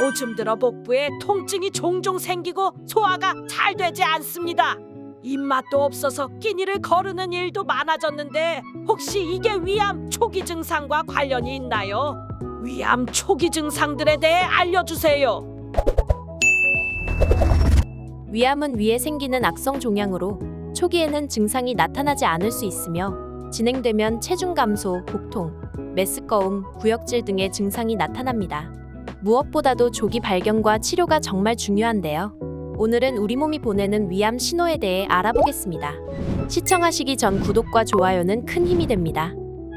요즘 들어 복부에 통증이 종종 생기고 소화가 잘 되지 않습니다. 입맛도 없어서 끼니를 거르는 일도 많아졌는데 혹시 이게 위암 초기 증상과 관련이 있나요? 위암 초기 증상들에 대해 알려주세요. 위암은 위에 생기는 악성 종양으로 초기에는 증상이 나타나지 않을 수 있으며 진행되면 체중 감소, 복통, 메스꺼움, 구역질 등의 증상이 나타납니다. 무엇보다도 조기 발견과 치료가 정말 중요한데요. 오늘은 우리 몸이 보내는 위암 신호에 대해 알아보겠습니다. 시청하시기 전 구독과 좋아요는 큰 힘이 됩니다.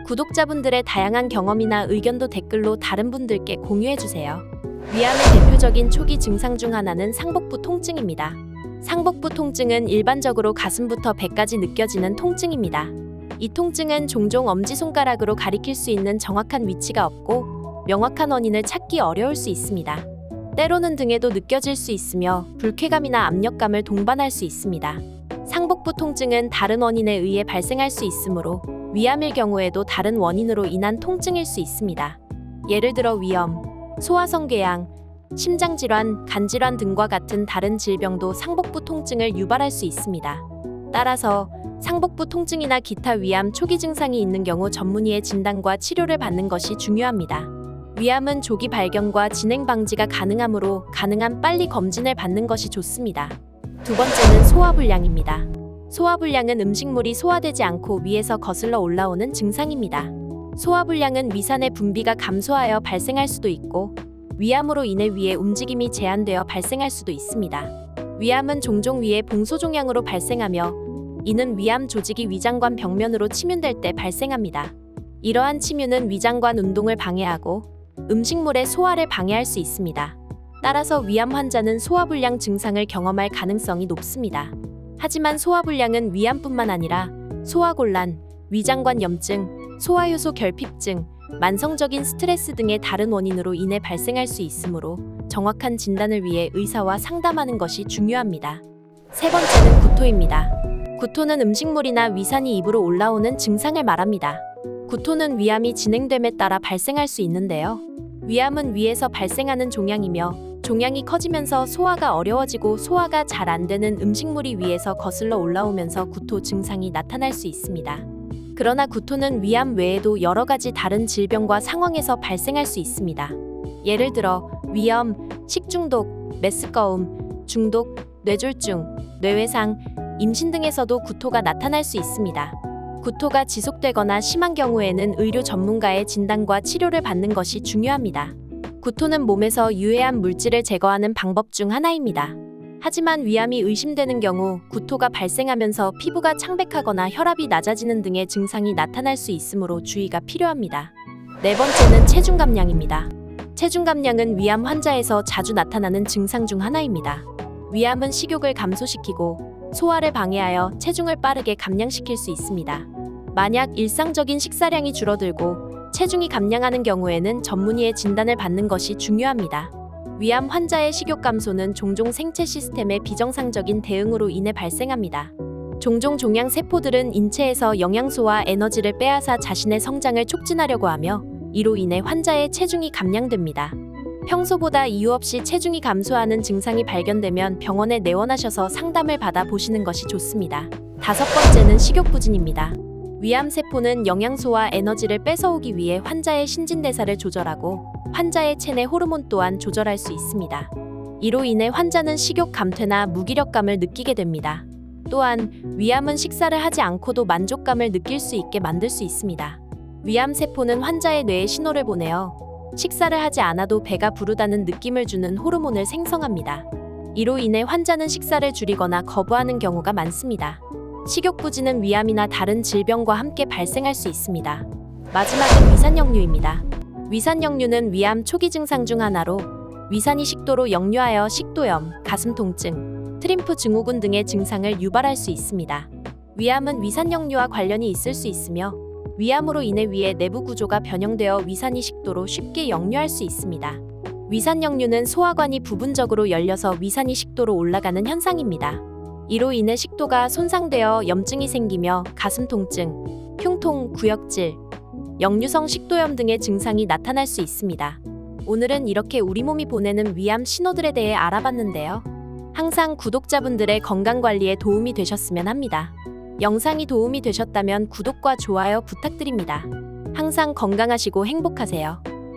구독자분들의 다양한 경험이나 의견도 댓글로 다른 분들께 공유해주세요. 위암의 대표적인 초기 증상 중 하나는 상복부 통증입니다. 상복부 통증은 일반적으로 가슴부터 배까지 느껴지는 통증입니다. 이 통증은 종종 엄지손가락으로 가리킬 수 있는 정확한 위치가 없고 명확한 원인을 찾기 어려울 수 있습니다. 때로는 등에도 느껴질 수 있으며 불쾌감이나 압력감을 동반할 수 있습니다. 상복부 통증은 다른 원인에 의해 발생할 수 있으므로 위암일 경우에도 다른 원인으로 인한 통증일 수 있습니다. 예를 들어 위염, 소화성궤양, 심장질환, 간질환 등과 같은 다른 질병도 상복부 통증을 유발할 수 있습니다. 따라서 상복부 통증이나 기타 위암 초기 증상이 있는 경우 전문의의 진단과 치료를 받는 것이 중요합니다. 위암은 조기 발견과 진행 방지가 가능하므로 가능한 빨리 검진을 받는 것이 좋습니다. 두 번째는 소화불량입니다. 소화불량은 음식물이 소화되지 않고 위에서 거슬러 올라오는 증상입니다. 소화불량은 위산의 분비가 감소하여 발생할 수도 있고 위암으로 인해 위의 움직임이 제한되어 발생할 수도 있습니다. 위암은 종종 위의 봉소종양으로 발생하며 이는 위암 조직이 위장관 벽면으로 침윤될 때 발생합니다. 이러한 침윤은 위장관 운동을 방해하고 음식물의 소화를 방해할 수 있습니다. 따라서 위암 환자는 소화불량 증상을 경험할 가능성이 높습니다. 하지만 소화불량은 위암뿐만 아니라 소화곤란, 위장관 염증, 소화효소 결핍증, 만성적인 스트레스 등의 다른 원인으로 인해 발생할 수 있으므로 정확한 진단을 위해 의사와 상담하는 것이 중요합니다. 세 번째는 구토입니다. 구토는 음식물이나 위산이 입으로 올라오는 증상을 말합니다. 구토는 위암이 진행됨에 따라 발생할 수 있는데요. 위암은 위에서 발생하는 종양이며 종양이 커지면서 소화가 어려워지고 소화가 잘 안 되는 음식물이 위에서 거슬러 올라오면서 구토 증상이 나타날 수 있습니다. 그러나 구토는 위암 외에도 여러 가지 다른 질병과 상황에서 발생할 수 있습니다. 예를 들어 위염, 식중독, 메스꺼움, 중독, 뇌졸중, 뇌외상, 임신 등에서도 구토가 나타날 수 있습니다. 구토가 지속되거나 심한 경우에는 의료 전문가의 진단과 치료를 받는 것이 중요합니다. 구토는 몸에서 유해한 물질을 제거하는 방법 중 하나입니다. 하지만 위암이 의심되는 경우 구토가 발생하면서 피부가 창백하거나 혈압이 낮아지는 등의 증상이 나타날 수 있으므로 주의가 필요합니다. 네 번째는 체중 감량입니다. 체중 감량은 위암 환자에서 자주 나타나는 증상 중 하나입니다. 위암은 식욕을 감소시키고 소화를 방해하여 체중을 빠르게 감량시킬 수 있습니다. 만약 일상적인 식사량이 줄어들고 체중이 감량하는 경우에는 전문의의 진단을 받는 것이 중요합니다. 위암 환자의 식욕 감소는 종종 생체 시스템의 비정상적인 대응으로 인해 발생합니다. 종종 종양 세포들은 인체에서 영양소와 에너지를 빼앗아 자신의 성장을 촉진하려고 하며 이로 인해 환자의 체중이 감량됩니다. 평소보다 이유 없이 체중이 감소하는 증상이 발견되면 병원에 내원하셔서 상담을 받아 보시는 것이 좋습니다. 다섯 번째는 식욕부진입니다. 위암 세포는 영양소와 에너지를 뺏어오기 위해 환자의 신진대사를 조절하고 환자의 체내 호르몬 또한 조절할 수 있습니다. 이로 인해 환자는 식욕 감퇴나 무기력감을 느끼게 됩니다. 또한 위암은 식사를 하지 않고도 만족감을 느낄 수 있게 만들 수 있습니다. 위암 세포는 환자의 뇌에 신호를 보내어 식사를 하지 않아도 배가 부르다는 느낌을 주는 호르몬을 생성합니다. 이로 인해 환자는 식사를 줄이거나 거부하는 경우가 많습니다. 식욕부진은 위암이나 다른 질병과 함께 발생할 수 있습니다. 마지막은 위산역류입니다. 위산역류는 위암 초기 증상 중 하나로 위산이 식도로 역류하여 식도염, 가슴 통증, 트림프 증후군 등의 증상을 유발할 수 있습니다. 위암은 위산역류와 관련이 있을 수 있으며 위암으로 인해 위의 내부 구조가 변형되어 위산이 식도로 쉽게 역류할 수 있습니다. 위산역류는 소화관이 부분적으로 열려서 위산이 식도로 올라가는 현상입니다. 이로 인해 식도가 손상되어 염증이 생기며 가슴 통증, 흉통, 구역질, 역류성 식도염 등의 증상이 나타날 수 있습니다. 오늘은 이렇게 우리 몸이 보내는 위암 신호들에 대해 알아봤는데요. 항상 구독자분들의 건강관리에 도움이 되셨으면 합니다. 영상이 도움이 되셨다면 구독과 좋아요 부탁드립니다. 항상 건강하시고 행복하세요.